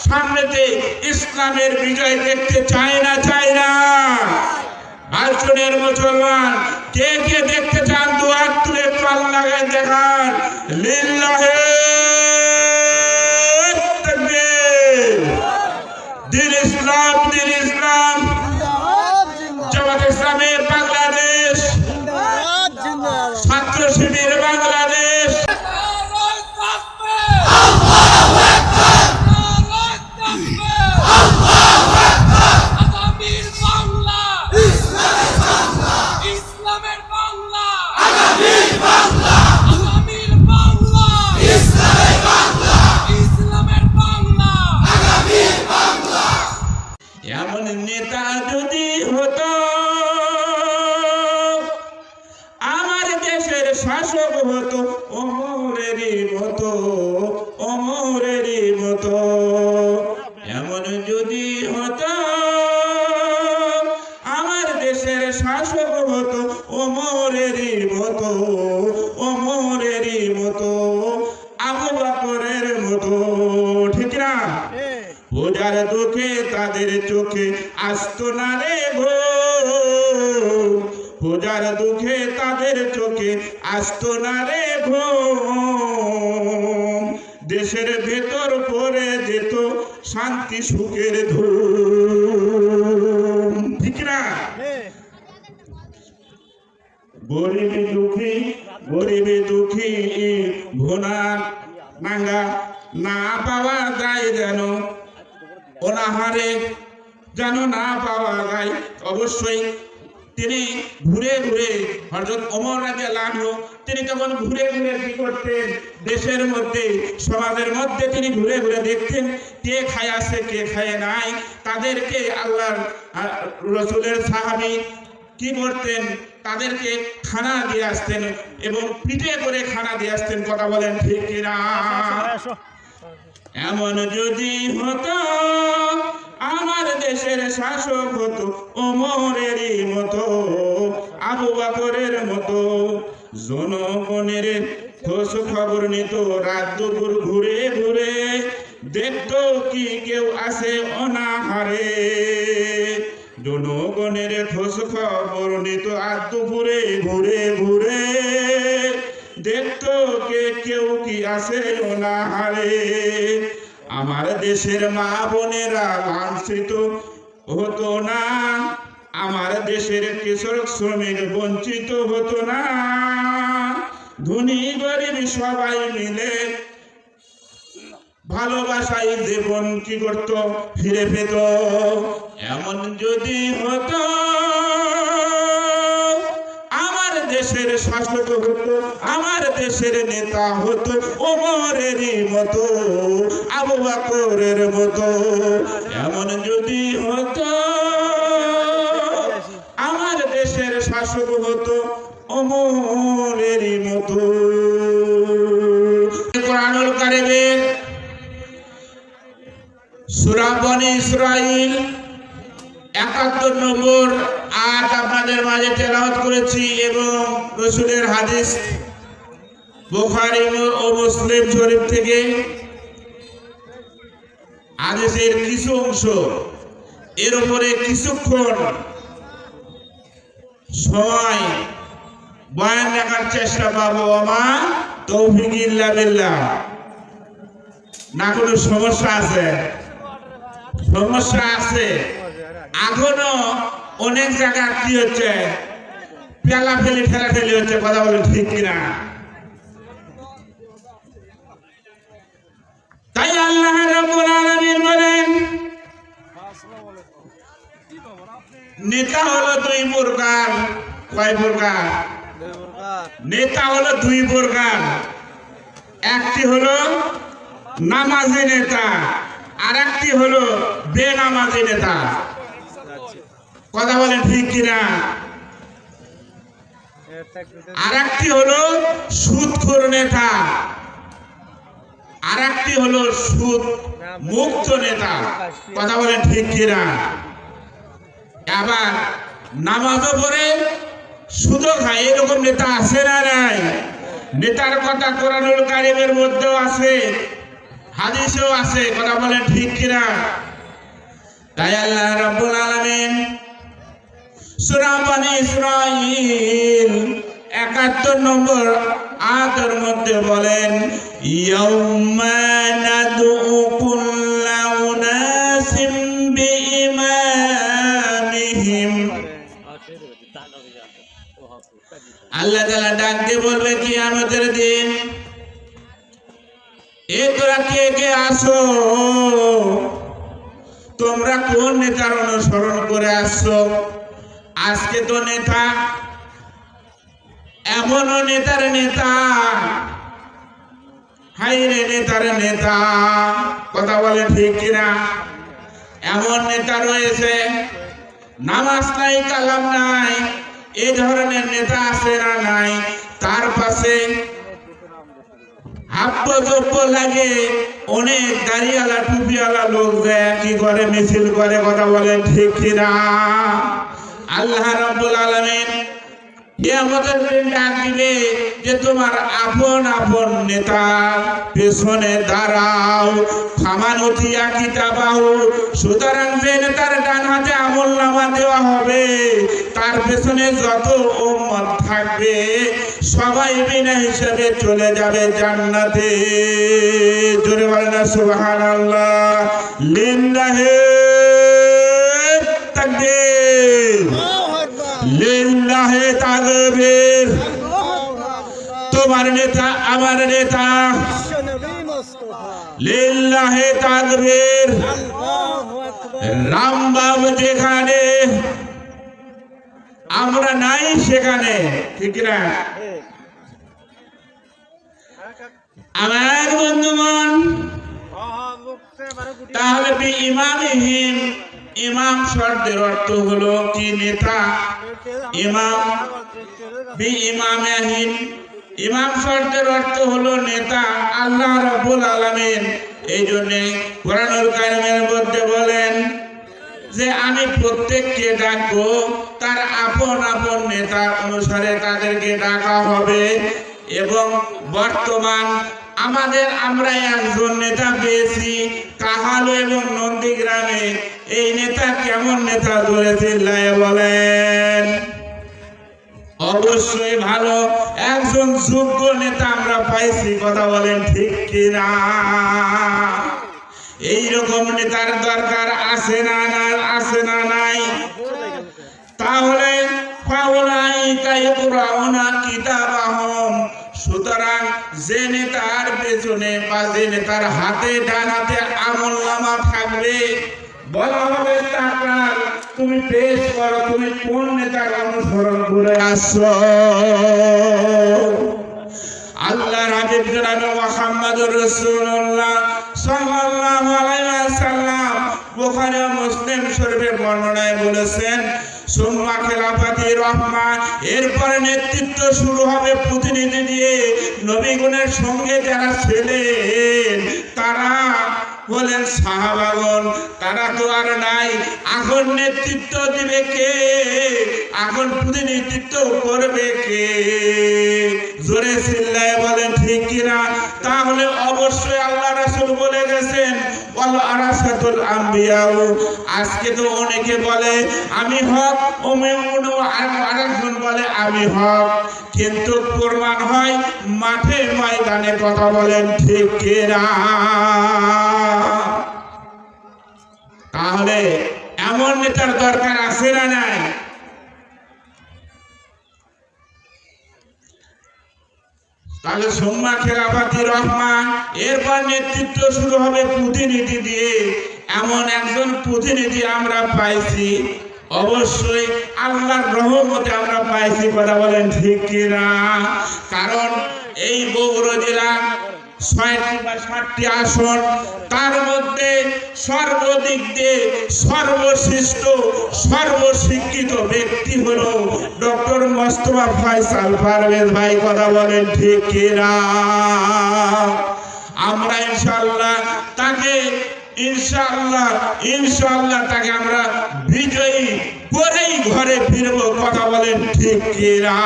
সামনেতে ইসলামের বিজয় দেখতে চায় না ভাষণের মুসলমান কে কে দেখতে চান দু হাত তুলে পাল লাগায় দেখান লিল্লাহে তাকবীর দিন ইসলাম জামাত ইসলামী বাংলাদেশ ছাত্র শিবির বাংলাদেশ এমন নেতা যদি হতো আমার দেশের শাসক হতো ওমরেরই মতো এমন যদি হতো আমার দেশের শাসক হতো ওমরেরই মতো আবু বকরের মতো ঠিক না পূজার দুঃখে তাদের চোখে আসতো না রে ঘুম পূজার দুঃখে তাদের চোখে আসতো না রে ঘুম দেশের ভেতর পড়ে যেত শান্তি সুখের ধুম ঠিক না গরিবে দুঃখী ভোনা নাঙ্গা না পাওয়া যায় যেন অনাহারে যেন না পাওয়া যায় অবশ্যই তিনি ঘুরে হযরত ওমর রাদিয়াল্লাহু আনহু তিনি তখন ঘুরে কি করতেন দেশের মধ্যে সমাজের মধ্যে তিনি ঘুরে দেখতেন কে খায় আছে কে খায় নাই তাদেরকে আল্লাহর রাসূলের সাহাবী কি করতেন তাদেরকে খানা দিয়ে আসতেন এবং পিঠে করে খানা দিয়ে আসতেন কথা বলেন ঠিক কিনা এমন যদি হতো আমার দেশের শাসক হতো ওমরেরই মতো আবু বকরের মতো জনগণের খোঁজ খবর নিত রাত দুপুর ঘুরে দেখতো কি কেউ আছে অনাহারে জনগণের খোঁজ খবর নিত রাত দুপুরে ঘুরে দেখতো কে কেউ কি আছে অনাহারে আমার দেশের মা বোনেরা লাঞ্ছিত হতো না আমার দেশের কৃষক শ্রমিক বঞ্চিত হতো না ধনী গরিব সবাই মিলে ভালোবাসায় জীবন কি করত ফিরে পেত এমন যদি হতো আমার দেশের শাসক হতো আমার দেশের নেতা হতো ওমরেরই মতো আবু বকরের মতো এমন যদি হতো আমার দেশের শাসক হতো ওমরেরই মতো কোরআনুল কারীমের সূরা বনী ইসরাঈল ৭১ নম্বর আয়াত আপনাদের মাঝে তেলাওয়াত করেছি এবং রাসূলের হাদিস বুখারী ও মুসলিম শরীফ থেকে হাদিসের কিছু অংশ এর উপরে কিছুক্ষণ সময় বয়ান রাখার চেষ্টা পাবো আমার তৌফিক ইল্লা বিল্লাহ না কোনো সমস্যা আছে এখনো অনেক জায়গা কি হচ্ছে ঠেলাঠেলি হচ্ছে কথা বলে ঠিক কিনা তাই আল্লাহ রাব্বুল আলামিন বলেন নেতা হলো দুই প্রকার কয় প্রকার নেতা হলো দুই প্রকার একটি হলো নামাজি নেতা আর একটি হলো বেনামাজি নেতা কথা বলেন ঠিক কিনা আর একটি হলো সুদখোর নেতা আর একটি হলো সুদ মুক্ত নেতা কথা বলেন ঠিক কিনা আবার নামাজও পড়ে সুদও খায় এরকম নেতা আছে না নাই নেতার কথা কোরআনুল কারীমের মধ্যেও আছে হাদিসেও আছে, কথা বলেন ঠিক কিনা? তাই আল্লাহ রাব্বুল আলামিন সূরা বনী ইসরাঈল ৭১ নম্বর আয়াতের মধ্যে বলেন, ইয়াউমা নাদউ কুল্লা উনাসিম বিইমামিহিম। আল্লাহ তাআলা ডাক দিয়ে বলবে কিয়ামতের দিন, এ তোরা কে কে আসো, তোমরা কোন নেতার অনুসরণ করে আসছো? আজকে তো নেতা এমনও নেতার নেতা, হাইরে নেতার নেতা, কথা বলে ঠিক কিনা? এমন নেতা রয়েছে নামাজ নাই কালাম নাই, এই ধরনের নেতা আছে না নাই? তার পাশে হাব্য লাগে অনেক দাড়িওয়ালা টুপিওয়ালা লোক যায় কি করে, মিছিল করে, কথা বলেন ঠিক কিনা? আল্লাহ রাব্বুল আলামিন কিয়ামতের দিন ডাক দিবে যে তোমার আপন আপন নেতা পেছনে দাঁড়াও, ফামানুতিয়া কিতাবাহু। সুতরাং যে নেতার ডান হাতে আমলনামা দেওয়া হবে, তার পেছনে যত উম্মত থাকবে সবাই বিনা হিসেবে চলে যাবে জান্নাতে। জোরে বলেন না সুবহানাল্লাহ। লিল্লাহি তাকবীর, লিল্লাহি তাকবীর। তোমার নেতা আমার নেতা, লিল্লাহি তাকবীর। রামবাবু যেখানে, আমরা নাই সেখানে, ঠিক না? আমার বন্ধুগণ, তাহলে ইমামহীন, ইমাম শব্দের অর্থ হলো কি? নেতা। ইমাম ইমামহীন, ইমাম শব্দের অর্থ হলো নেতা। আল্লাহ রাব্বুল আলামিন এই জন্য কোরআনুল কারীমের মধ্যে বলেন যে আমি প্রত্যেককে ডাকবো তার আপন আপন নেতা অনুসারে তাদেরকে ডাকা হবে। এবং বর্তমান আমরা একজন নেতা পেয়েছি কাহালু এবং নন্দীগ্রামে। এই নেতা কেমন নেতা ধরেছে বলেন? অবশ্যই ভালো, একজন যোগ্য নেতা আমরা পাইছি, কথা বলেন ঠিক কিনা? এইরকম নেতার দরকার আছে না আছে না নাই? তাহলে সুতরাং যে নেতার পেছনে বা যে নেতার হাতে ডান হাতে আমলনামা থাকবে, বলা হবে তাকার তুমি পেশ করো তুমি কোন নেতার অনুসরণ করে আসছো। আল্লাহর হাবিব জনাব মুহাম্মদুর রাসূলুল্লাহ সাল্লাল্লাহু আলাইহি ওয়াসাল্লাম বুখারী ও মুসলিম শরীফের বর্ণনায় বলেছেন, সুম্মা খিলাফাতি রহমান, এরপরে নেতৃত্ব শুরু হবে প্রতিনিধি দিয়ে। নবীগণের সঙ্গে যারা ছিলেন তারা বলেন সাহাবাগণ, তারা তো আর নাই। এখন নেতৃত্ব দিবে কে? এখন প্রতিনিধিত্ব করবে কে? জোরে চিল্লায় বলেন ঠিক কিনা? তাহলে অবশ্যই আল্লাহ রাসূল বলে গেছেন ওয়াল আরাসাতুল আম্বিয়া। আজকে তো অনেকে বলে আমি হক, আরেকজন বলে আমি হক, কিন্তু প্রমাণ হয় মাঠে ময়দানে, কথা বলেন ঠিক কিনা? তাহলে এমন নেতার দরকার আছে না নাই? তাহলে সুম্মা খিলাফাতি রহমান, এরপর নেতৃত্ব শুরু হবে প্রতিনিধি দিয়ে। এমন একজন প্রতিনিধি আমরা পাইছি, অবশ্যই আল্লাহর রহমতে আমরা পাইছি, কথা বলেন ঠিক কিনা? কারণ এই বগুড়া জেলা ৬টি বা ৭টি আসন, তার মধ্যে সর্বদিক দিয়ে সর্বশ্রেষ্ঠ সর্বশিক্ষিত ব্যক্তি হলো ডক্টর মোস্তফা ফয়সাল পারভেজ ভাই, কথা বলেন ঠিক কিনা? আমরা ইনশাআল্লাহ তাকে আমরা বিজয়ী করেই ঘরে ফিরবো, কথা বলেন ঠিক কিনা?